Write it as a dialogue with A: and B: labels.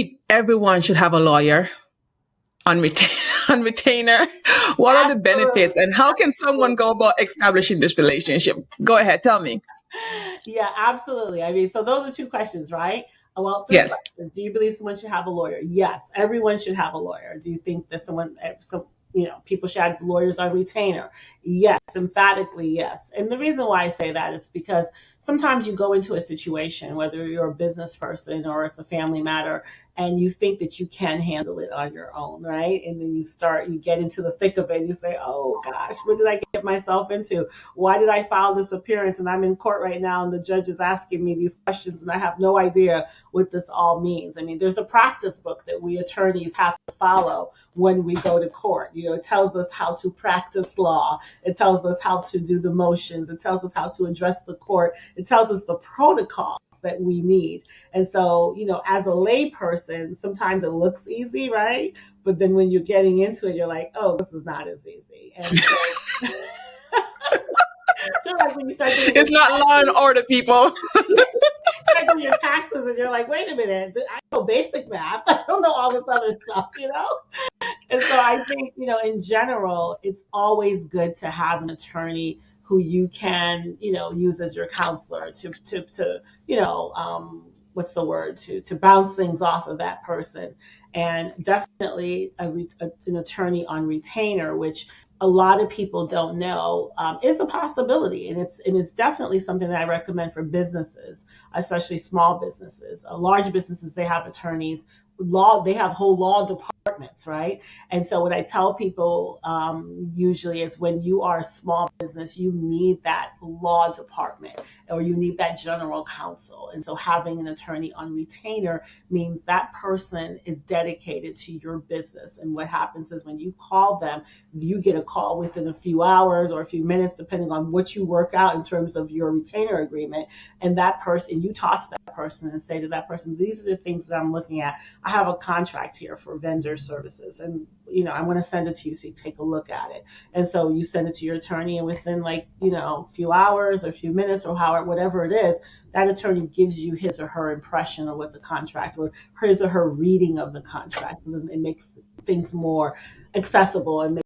A: believe everyone should have a lawyer on, on retainer. What are the benefits
B: Absolutely.
A: and how can someone go about establishing this relationship? Go ahead, tell me.
B: Yeah, absolutely. I mean, so those are two questions, right? Well, three
A: Yes.
B: questions. Do you believe someone should have a lawyer? Yes, everyone should have a lawyer. Do you think that people should have lawyers on retainer? Yes, emphatically yes. And the reason why I say that is because sometimes you go into a situation, whether you're a business person or it's a family matter, and you think that you can handle it on your own, right? And then you get into the thick of it and you say, oh gosh, what did I get myself into? Why did I file this appearance? And I'm in court right now and the judge is asking me these questions and I have no idea what this all means. I mean, there's a practice book that we attorneys have to follow when we go to court. It tells us how to practice law. It tells us how to do the motions. It tells us how to address the court. It tells us the protocol that we need. And so, as a lay person, sometimes it looks easy, right? But then when you're getting into it, you're like, oh, this is not as easy. And so, so like when you start doing your
A: It's not law and
B: taxes,
A: order, people.
B: start doing your taxes, and you're like, wait a minute, I know basic math. I don't know all this other stuff. And so I think, in general, it's always good to have an attorney who you can, use as your counselor to what's the word, to bounce things off of that person. And definitely an attorney on retainer, which a lot of people don't know is a possibility, and it's definitely something that I recommend for businesses, especially small businesses. Large businesses, they have attorneys, they have whole law departments, right? And so what I tell people usually is when you are a small business, you need that law department or you need that general counsel. And so having an attorney on retainer means that person is dedicated to your business. And what happens is when you call them, you get a call within a few hours or a few minutes, depending on what you work out in terms of your retainer agreement. And that person, you talk to that person and say to that person, these are the things that I'm looking at. I have a contract here for vendor services, and I want to send it to you so you take a look at it. And so you send it to your attorney, and within a few hours or a few minutes or whatever it is, that attorney gives you his or her impression of what the contract or his or her reading of the contract, and it makes things more accessible and